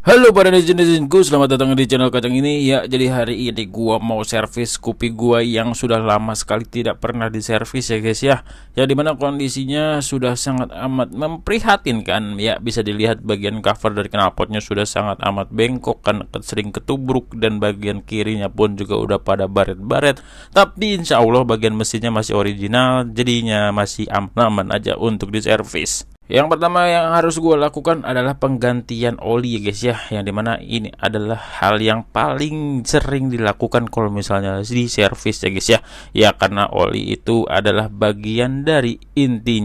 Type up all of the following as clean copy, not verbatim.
Halo para netizen-netizensku, selamat datang di channel Kacang ini. Ya, jadi hari ini gua mau servis kopi gua yang sudah lama sekali tidak pernah diservis ya guys ya. Ya dimana kondisinya sudah sangat amat memprihatinkan. Ya, bisa dilihat bagian cover dari knalpotnya sudah sangat amat bengkok kan, sering ketubruk, dan bagian kirinya pun juga udah pada baret-baret. Tapi insya Allah bagian mesinnya masih original, jadinya masih aman-aman aja untuk diservis. Yang pertama yang harus gue lakukan adalah penggantian oli ya guys ya, yang dimana ini adalah hal yang paling sering dilakukan kalau misalnya di servis ya guys ya. Ya karena oli itu adalah bagian dari inti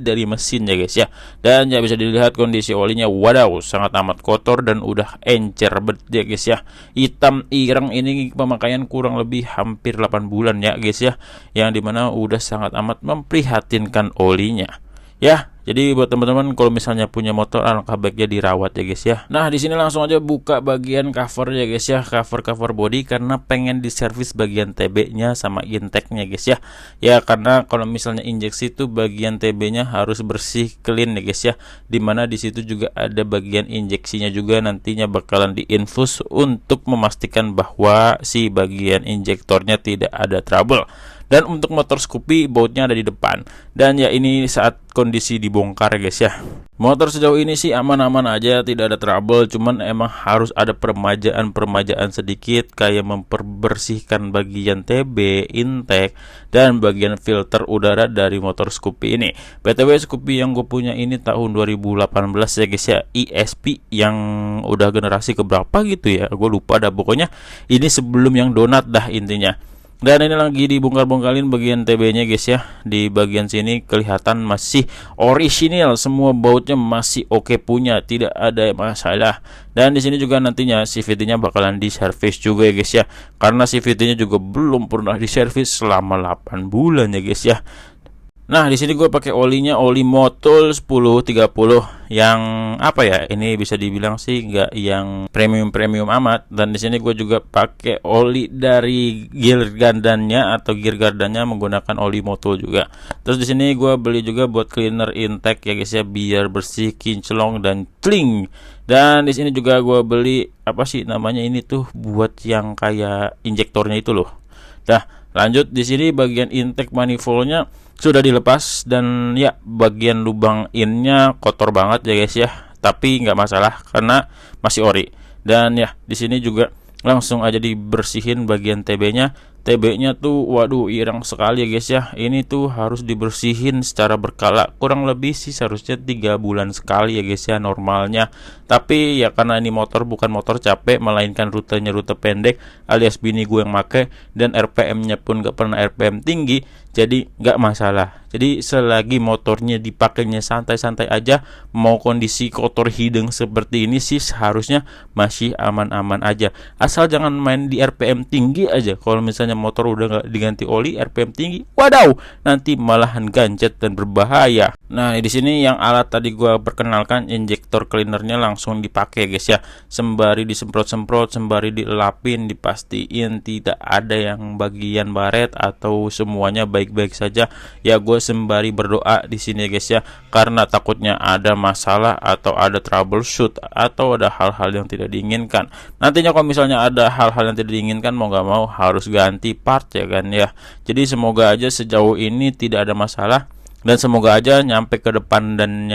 dari mesin ya guys ya. Dan ya bisa dilihat kondisi olinya, wadaw, sangat amat kotor dan udah encer bet ya guys ya. Hitam ireng, ini pemakaian kurang lebih hampir 8 bulan ya guys ya, yang dimana udah sangat amat memprihatinkan olinya. Ya, jadi buat teman-teman kalau misalnya punya motor, alangkah baiknya dirawat ya guys ya. Nah, di sini langsung aja buka bagian cover ya guys ya, cover body, karena pengen diservis bagian TB-nya sama intake-nya guys ya. Ya, karena kalau misalnya injeksi itu bagian TB-nya harus bersih, clean ya guys ya. Dimana di situ juga ada bagian injeksinya juga, nantinya bakalan diinfus untuk memastikan bahwa si bagian injektornya tidak ada trouble. Dan untuk motor Scoopy, bautnya ada di depan. Dan ya ini saat kondisi dibongkar guys ya. Motor sejauh ini sih aman-aman aja, tidak ada trouble. Cuman emang harus ada permajaan sedikit, kayak memperbersihkan bagian TB, intake, dan bagian filter udara dari motor Scoopy ini. BTW Scoopy yang gue punya ini tahun 2018 ya guys ya, ESP yang udah generasi keberapa gitu ya, gue lupa dah. Pokoknya ini sebelum yang donat dah intinya. Dan ini lagi dibongkar-bongkarin bagian TB-nya guys ya. Di bagian sini kelihatan masih orisinil, semua bautnya masih oke punya, tidak ada masalah. Dan di sini juga nantinya CVT-nya bakalan diservis juga ya guys ya. Karena CVT-nya juga belum pernah diservis selama 8 bulan ya guys ya. Nah, di sini gue pakai olinya oli Motul 1030 yang apa ya? Ini bisa dibilang sih nggak yang premium amat. Dan di sini gue juga pakai oli dari gear gardannya menggunakan oli Motul juga. Terus di sini gue beli juga buat cleaner intake ya guys ya, biar bersih, kinclong dan cling. Dan di sini juga gue beli apa sih namanya ini tuh, buat yang kayak injektornya itu loh. Nah, lanjut di sini bagian intake manifoldnya sudah dilepas, dan ya bagian lubang innya kotor banget ya guys ya, tapi nggak masalah karena masih ori. Dan ya di sini juga langsung aja dibersihin bagian TB-nya tuh waduh irang sekali ya guys ya. Ini tuh harus dibersihin secara berkala, kurang lebih sih seharusnya 3 bulan sekali ya guys ya normalnya. Tapi ya karena ini motor bukan motor capek, melainkan rutenya rute pendek alias bini gue yang make, dan RPM-nya pun gak pernah RPM tinggi, jadi nggak masalah. Jadi selagi motornya dipakainya santai-santai aja, mau kondisi kotor hidung seperti ini sih seharusnya masih aman-aman aja. Asal jangan main di RPM tinggi aja. Kalau misalnya motor udah nggak diganti oli, RPM tinggi, wadaw, nanti malahan gancet dan berbahaya. Nah, di sini yang alat tadi gua perkenalkan, injektor cleanernya langsung dipakai guys ya. Sembari disemprot-semprot, sembari dilapin, dipastiin tidak ada yang bagian baret atau semuanya baik-baik saja. Ya gue sembari berdoa di sini guys ya, karena takutnya ada masalah atau ada troubleshoot atau ada hal-hal yang tidak diinginkan. Nantinya kalau misalnya ada hal-hal yang tidak diinginkan, mau gak mau harus ganti part ya kan ya. Jadi semoga aja sejauh ini tidak ada masalah, dan semoga aja nyampe ke depan dan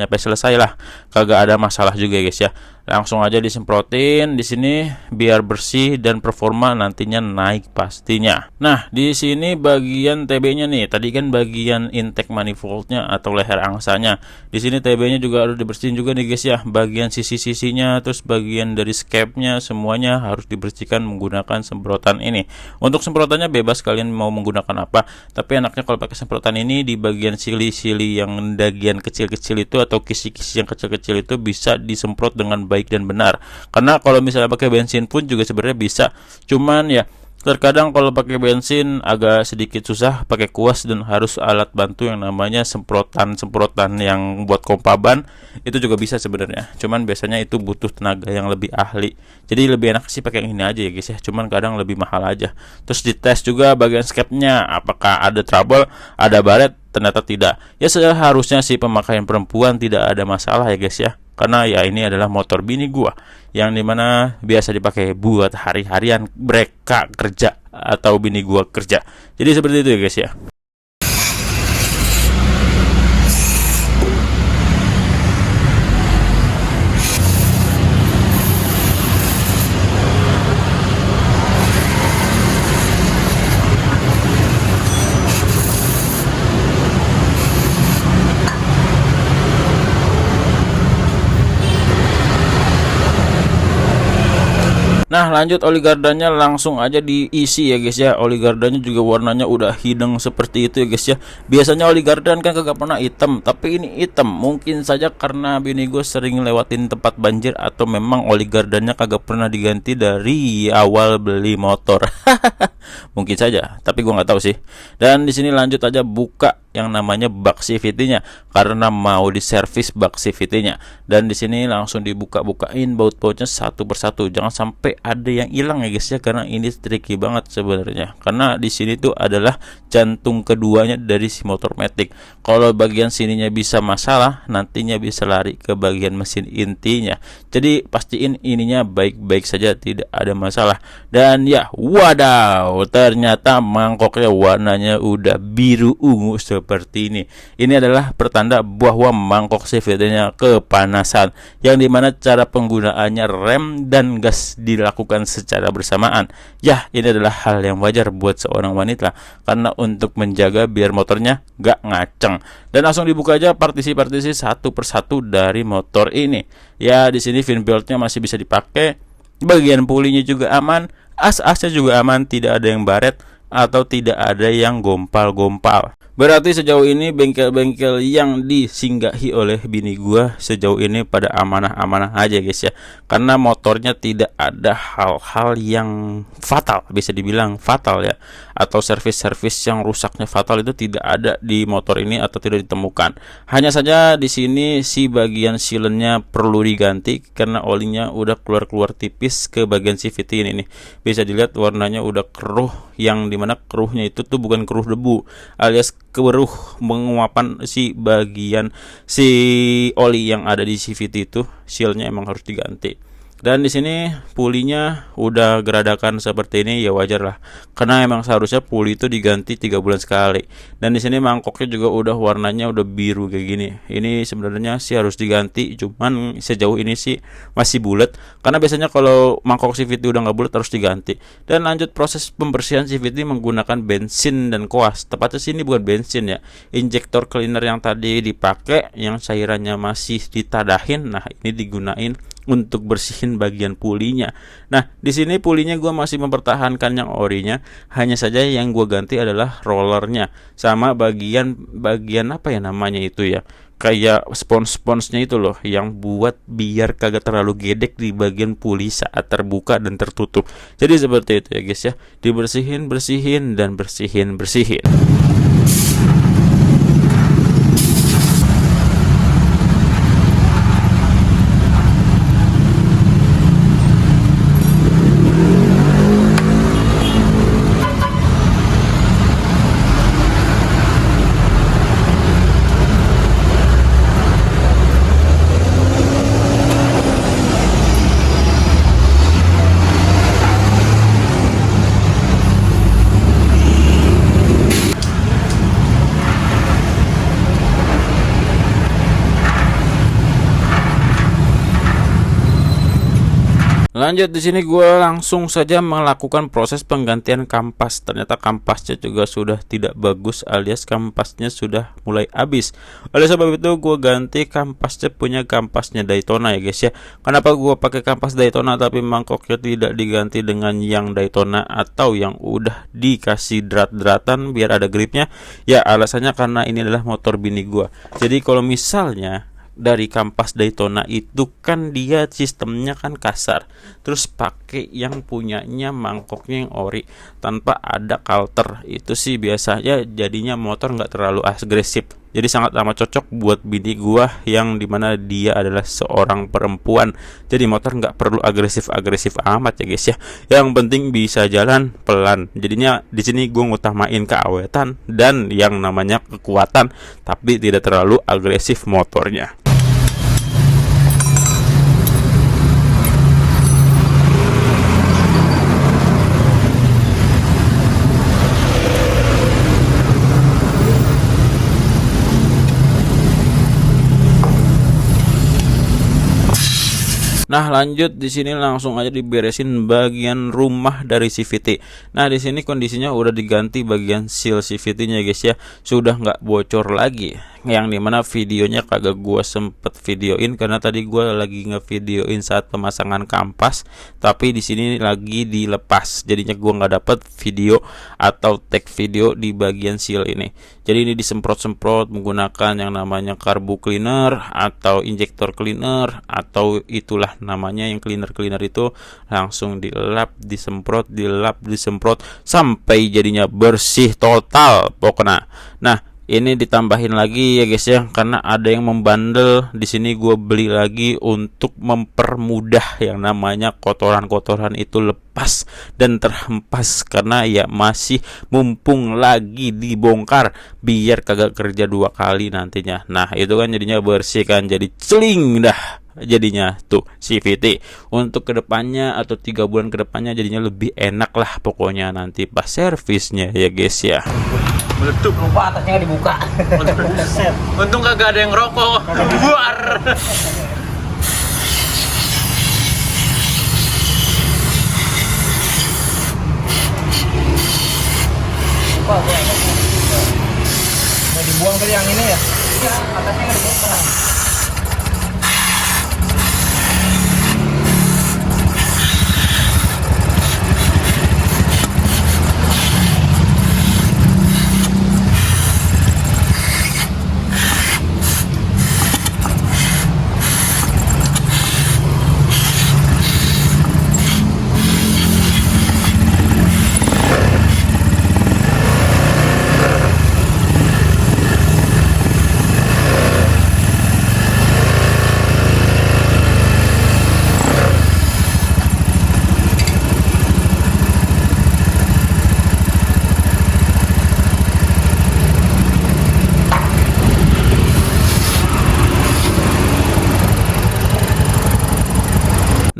nyampe selesai lah, kagak ada masalah juga guys ya. Langsung aja disemprotin di sini biar bersih dan performa nantinya naik pastinya. Nah, di sini bagian TB-nya nih, tadi kan bagian intake manifoldnya atau leher angsanya. Di sini TB-nya juga harus dibersihin juga nih guys ya. Bagian sisi-sisinya, terus bagian dari scape-nya, semuanya harus dibersihkan menggunakan semprotan ini. Untuk semprotannya bebas kalian mau menggunakan apa, tapi enaknya kalau pakai semprotan ini di bagian sili-sili yang bagian kecil-kecil itu atau kisi-kisi yang kecil-kecil itu bisa disemprot dengan baik dan benar. Karena kalau misalnya pakai bensin pun juga sebenarnya bisa, cuman ya terkadang kalau pakai bensin agak sedikit susah pakai kuas, dan harus alat bantu yang namanya semprotan yang buat kompa ban. Itu juga bisa sebenarnya, cuman biasanya itu butuh tenaga yang lebih ahli. Jadi lebih enak sih pakai yang ini aja ya guys ya, cuman kadang lebih mahal aja. Terus dites juga bagian scape-nya apakah ada trouble, ada baret. Ternyata tidak. Ya seharusnya sih pemakaian perempuan tidak ada masalah ya guys ya. karena ya ini adalah motor bini gua yang dimana biasa dipakai buat hari-harian mereka kerja atau bini gua kerja. Jadi seperti itu ya guys ya. Nah lanjut, oli gardanya langsung aja diisi ya guys ya. Oli gardanya juga warnanya udah hidung seperti itu ya guys ya. Biasanya oli gardan kan kagak pernah hitam, tapi ini hitam. Mungkin saja karena bini gue sering lewatin tempat banjir, atau memang oli gardanya kagak pernah diganti dari awal beli motor. Mungkin saja, tapi gue nggak tahu sih. Dan di sini lanjut aja buka yang namanya bak CVT-nya karena mau diservis bak CVT-nya. Dan di sini langsung dibuka-bukain baut-bautnya satu persatu. Jangan sampai ada yang hilang ya guys ya, karena ini tricky banget sebenarnya. Karena di sini tuh adalah jantung keduanya dari si motor matic. Kalau bagian sininya bisa masalah, nantinya bisa lari ke bagian mesin intinya. Jadi pastiin ininya baik-baik saja, tidak ada masalah. Dan ya, wadaw, ternyata mangkoknya warnanya udah biru ungu seperti ini. Ini adalah pertanda bahwa mangkok CVT-nya kepanasan, yang dimana cara penggunaannya rem dan gas dilakukan secara bersamaan. Ya, ini adalah hal yang wajar buat seorang wanita, karena untuk menjaga biar motornya gak ngaceng. Dan langsung dibuka aja partisi-partisi satu persatu dari motor ini. Ya, di sini fin beltnya masih bisa dipakai, bagian pulinya juga aman, as-asnya juga aman, tidak ada yang baret atau tidak ada yang gompal-gompal. Berarti sejauh ini bengkel-bengkel yang disinggahi oleh bini gua sejauh ini pada amanah-amanah aja guys ya. Karena motornya tidak ada hal-hal yang fatal, bisa dibilang fatal ya, atau servis-servis yang rusaknya fatal itu tidak ada di motor ini atau tidak ditemukan. Hanya saja di sini si bagian silennya perlu diganti karena olinya udah keluar-keluar tipis ke bagian CVT ini nih. Bisa dilihat warnanya udah keruh, yang dimana keruhnya itu tuh bukan keruh debu, alias keruh menguapan si bagian si oli yang ada di CVT itu. Sealnya emang harus diganti. Dan di sini pulinya udah geradakan seperti ini, ya wajar lah, karena emang seharusnya puli itu diganti 3 bulan sekali. Dan di sini mangkoknya juga udah warnanya udah biru kayak gini. Ini sebenarnya sih harus diganti, cuman sejauh ini sih masih bulat, karena biasanya kalau mangkok CVT udah nggak bulat harus diganti. Dan lanjut proses pembersihan CVT menggunakan bensin dan koas. Tepatnya sini bukan bensin ya, injektor cleaner yang tadi dipakai yang cairannya masih ditadahin. Nah ini digunain untuk bersihin bagian pulinya. Nah di sini pulinya gue masih mempertahankan yang orinya, hanya saja yang gue ganti adalah rollernya sama bagian apa ya namanya itu ya, kayak spons-sponsnya itu loh, yang buat biar kagak terlalu gedek di bagian puli saat terbuka dan tertutup. Jadi seperti itu ya guys ya, dibersihin dan bersihin. Lanjut, di sini gue langsung saja melakukan proses penggantian kampas. Ternyata kampasnya juga sudah tidak bagus, alias kampasnya sudah mulai habis. Oleh sebab itu gue ganti kampasnya, punya kampasnya Daytona ya guys ya. Kenapa gue pakai kampas Daytona tapi mangkoknya tidak diganti dengan yang Daytona atau yang udah dikasih drat-dratan biar ada gripnya? Ya alasannya karena ini adalah motor bini gue. Jadi kalau misalnya dari kampas Daytona itu kan dia sistemnya kan kasar, terus pakai yang punyanya mangkoknya yang ori tanpa ada kalter, itu sih biasanya jadinya motor nggak terlalu agresif. Jadi sangat amat cocok buat bini gua yang dimana dia adalah seorang perempuan. Jadi motor nggak perlu agresif amat ya guys ya. Yang penting bisa jalan pelan. Jadinya di sini gua ngutamain keawetan dan yang namanya kekuatan, tapi tidak terlalu agresif motornya. Nah, lanjut di sini langsung aja diberesin bagian rumah dari CVT. Nah, di sini kondisinya udah diganti bagian seal CVT-nya guys ya. Sudah nggak bocor lagi. Yang dimana videonya kagak gua sempet videoin karena tadi gua lagi ngevideoin saat pemasangan kampas, tapi di sini lagi dilepas. Jadinya gua nggak dapet video atau tag video di bagian seal ini. Jadi ini disemprot-semprot menggunakan yang namanya carbo cleaner atau injector cleaner, atau itulah namanya yang cleaner itu, langsung dilap, disemprot, dilap, disemprot sampai jadinya bersih total pokoknya. Nah, ini ditambahin lagi ya guys ya, karena ada yang membandel. Di sini gue beli lagi untuk mempermudah yang namanya kotoran-kotoran itu lepas dan terhempas, karena ya masih mumpung lagi dibongkar biar kagak kerja 2 kali nantinya. Nah, itu kan jadinya bersih kan, jadi celing dah jadinya tuh CVT. Untuk kedepannya atau 3 bulan kedepannya jadinya lebih enak lah pokoknya nanti pas servisnya ya guys ya. Meletup, lupa atasnya nggak dibuka. Untung kagak ada yang rokok. Buar. Mau dibuang tadi yang ini ya? Iya, atasnya nggak dibuka.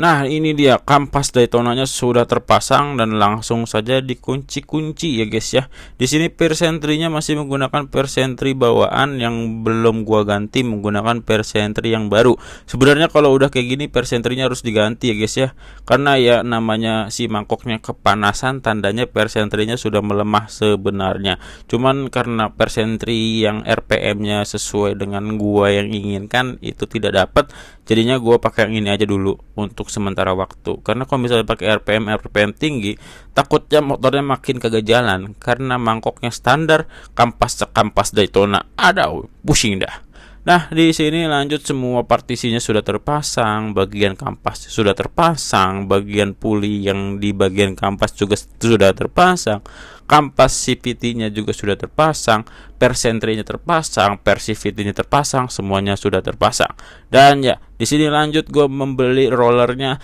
Nah, ini dia kampas Daytonanya sudah terpasang dan langsung saja dikunci-kunci ya guys ya. Di sini persentrinya masih menggunakan persentri bawaan yang belum gua ganti, menggunakan persentri yang baru. Sebenarnya kalau udah kayak gini persentrinya harus diganti ya guys ya. Karena ya namanya si mangkoknya kepanasan, tandanya persentrinya sudah melemah sebenarnya. Cuman karena persentri yang RPM-nya sesuai dengan gua yang inginkan itu tidak dapat, jadinya gua pakai yang ini aja dulu untuk sementara waktu. Karena kalau misalnya pakai RPM tinggi, takutnya motornya makin kagak jalan karena mangkoknya standar, kampas Daytona. Ada pusing dah. Nah, di sini lanjut, semua partisinya sudah terpasang, bagian kampas sudah terpasang, bagian puli yang di bagian kampas juga sudah terpasang, kampas CVT-nya juga sudah terpasang, persentrinya terpasang, per CVT-nya terpasang, semuanya sudah terpasang. Dan ya, di sini lanjut gue membeli rollernya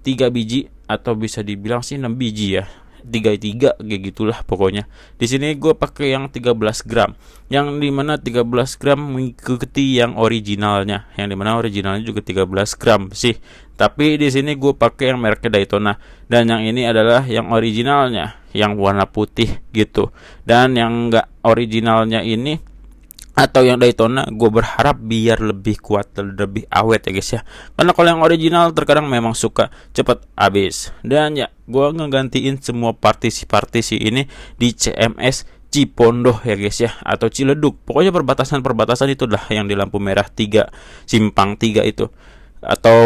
3 biji atau bisa dibilang sih 6 biji ya. 3 kayak gitulah pokoknya. Di sini gue pakai yang 13 gram, yang dimana 13 gram mengikuti yang originalnya, yang dimana originalnya juga 13 gram sih. Tapi di sini gue pakai yang merek Daytona, dan yang ini adalah yang originalnya, yang warna putih gitu. Dan yang enggak originalnya ini atau yang Daytona, gue berharap biar lebih kuat dan lebih awet ya guys ya. Karena kalau yang original terkadang memang suka cepet habis. Dan ya, gue ngegantiin semua partisi ini di CMS Cipondoh ya guys ya, atau Ciledug. Pokoknya perbatasan itu lah yang di lampu merah 3, simpang 3 itu, atau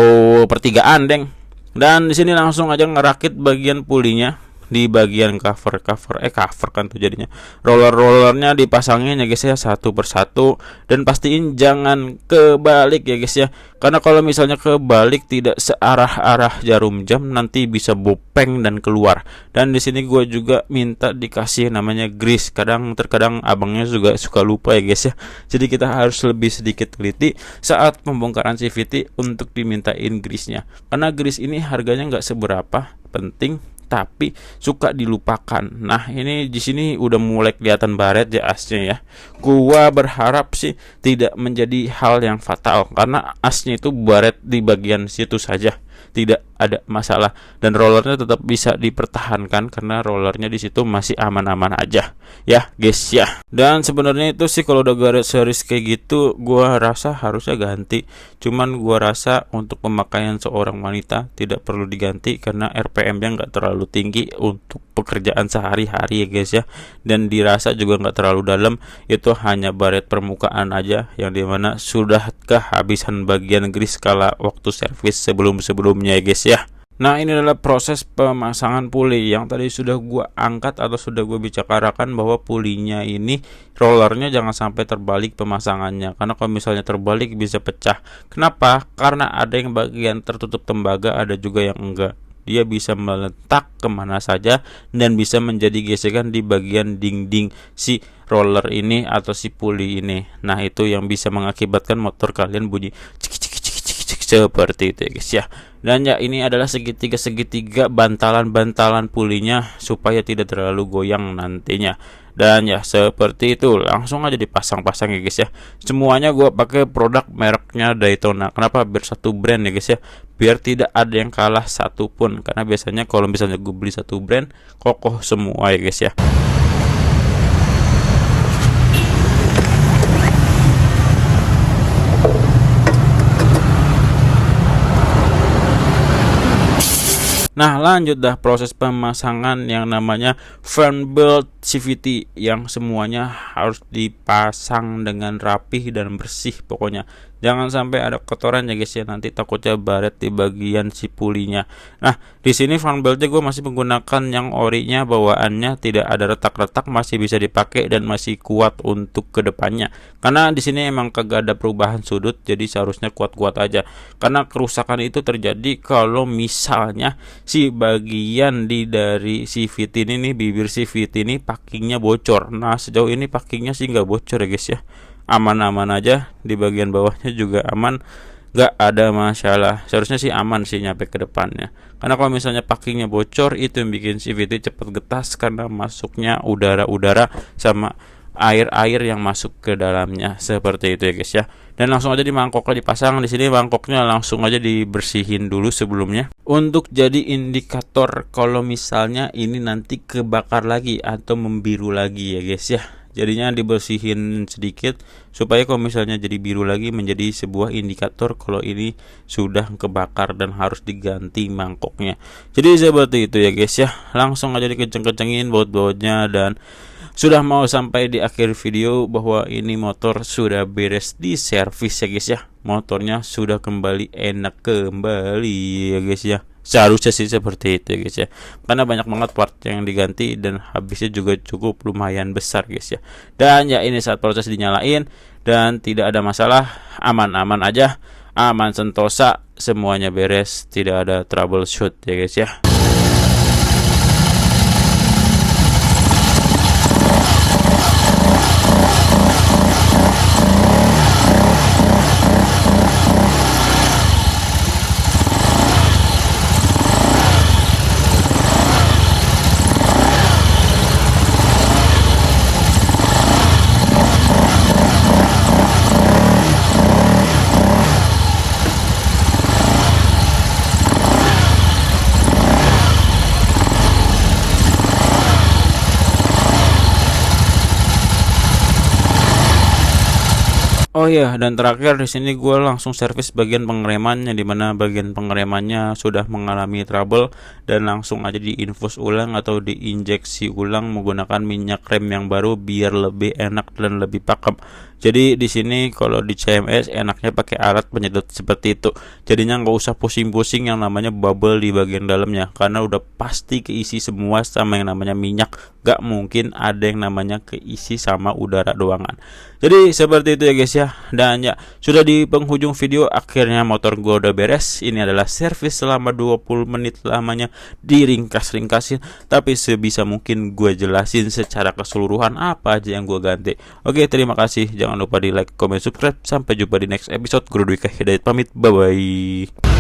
pertigaan deng. Dan di sini langsung aja ngerakit bagian pulinya di bagian cover kan tuh jadinya. Rollernya dipasangin ya guys ya, satu persatu, dan pastiin jangan kebalik ya guys ya. Karena kalau misalnya kebalik tidak searah-arah jarum jam nanti bisa bopeng dan keluar. Dan di sini gue juga minta dikasih namanya grease. Terkadang abangnya juga suka lupa ya guys ya. Jadi kita harus lebih sedikit teliti saat pembongkaran CVT untuk dimintain grease-nya. Karena grease ini harganya nggak seberapa penting, tapi suka dilupakan. Nah, ini di sini udah mulai kelihatan baret ya asnya ya. Gua berharap sih tidak menjadi hal yang fatal, karena asnya itu baret di bagian situ saja, tidak ada masalah dan rollernya tetap bisa dipertahankan karena rollernya di situ masih aman-aman aja ya guys ya. Dan sebenarnya itu sih kalau udah garis-garis kayak gitu gua rasa harusnya ganti, cuman gua rasa untuk pemakaian seorang wanita tidak perlu diganti karena RPM-nya nggak terlalu tinggi untuk pekerjaan sehari-hari ya guys ya, dan dirasa juga nggak terlalu dalam, itu hanya baret permukaan aja yang dimana sudah kehabisan bagian grease kala waktu servis sebelumnya ya guys ya. Nah, ini adalah proses pemasangan puli yang tadi sudah gua angkat atau sudah gua bicarakan bahwa pulinya ini rollernya jangan sampai terbalik pemasangannya, karena kalau misalnya terbalik bisa pecah. Kenapa? Karena ada yang bagian tertutup tembaga, ada juga yang enggak. Dia bisa meletak kemana saja dan bisa menjadi gesekan di bagian dinding si roller ini atau si puli ini. Nah, itu yang bisa mengakibatkan motor kalian bunyi cik cik cik cik cik seperti itu ya guys ya. Dan ya, ini adalah segitiga bantalan pulinya supaya tidak terlalu goyang nantinya. Dan ya seperti itu, langsung aja dipasang-pasang ya guys ya. Semuanya gua pakai produk mereknya Daytona. Kenapa? Biar satu brand ya guys ya, biar tidak ada yang kalah satupun. Karena biasanya kalau misalnya gue beli satu brand kokoh semua ya guys ya. Nah, lanjut dah proses pemasangan yang namanya fan belt CVT yang semuanya harus dipasang dengan rapih dan bersih pokoknya. Jangan sampai ada kotoran ya guys ya, nanti takutnya baret di bagian si pulinya. Nah, di sini fan beltnya gue masih menggunakan yang orinya, bawaannya tidak ada retak-retak, masih bisa dipakai dan masih kuat untuk kedepannya. Karena di sini emang kagak ada perubahan sudut, jadi seharusnya kuat-kuat aja. Karena kerusakan itu terjadi kalau misalnya si bagian dari CVT ini nih, bibir CVT ini packingnya bocor. Nah, sejauh ini packingnya sih nggak bocor ya guys ya, aman-aman aja. Di bagian bawahnya juga aman, nggak ada masalah. Seharusnya sih aman sih nyampe ke depannya. Karena kalau misalnya packingnya bocor, itu yang bikin CVT cepat getas karena masuknya udara-udara sama air-air yang masuk ke dalamnya seperti itu ya guys ya. Dan langsung aja di mangkoknya dipasang. Di sini mangkoknya langsung aja dibersihin dulu sebelumnya untuk jadi indikator kalau misalnya ini nanti kebakar lagi atau membiru lagi ya guys ya. Jadinya dibersihin sedikit supaya kalau misalnya jadi biru lagi menjadi sebuah indikator kalau ini sudah kebakar dan harus diganti mangkoknya. Jadi seperti itu ya guys ya. Langsung aja dikenceng-kencengin baut-bautnya dan sudah mau sampai di akhir video bahwa ini motor sudah beres di servis ya guys ya. Motornya sudah kembali enak kembali ya guys ya. Seharusnya sih seperti itu ya guys ya, karena banyak banget part yang diganti dan habisnya juga cukup lumayan besar guys ya. Dan ya, ini saat proses dinyalain dan tidak ada masalah, aman-aman aja, aman sentosa, semuanya beres, tidak ada troubleshoot ya guys ya. Oh iya, dan terakhir di sini gue langsung servis bagian pengeremannya, di mana bagian pengeremannya sudah mengalami trouble dan langsung aja diinfus ulang atau diinjeksi ulang menggunakan minyak rem yang baru biar lebih enak dan lebih pakem. Jadi di sini kalau di CMS enaknya pakai alat penyedot seperti itu. Jadinya nggak usah pusing-pusing yang namanya bubble di bagian dalamnya, karena udah pasti keisi semua sama yang namanya minyak. Gak mungkin ada yang namanya keisi sama udara doangan. Jadi seperti itu ya guys ya. Dan ya, sudah di penghujung video akhirnya motor gua udah beres. Ini adalah servis selama 20 menit lamanya, diringkas-ringkasin, tapi sebisa mungkin gue jelasin secara keseluruhan apa aja yang gue ganti. Oke, terima kasih. Jangan lupa di like, comment, subscribe. Sampai jumpa di next episode. Guru Dwi Hidayat pamit. Bye bye.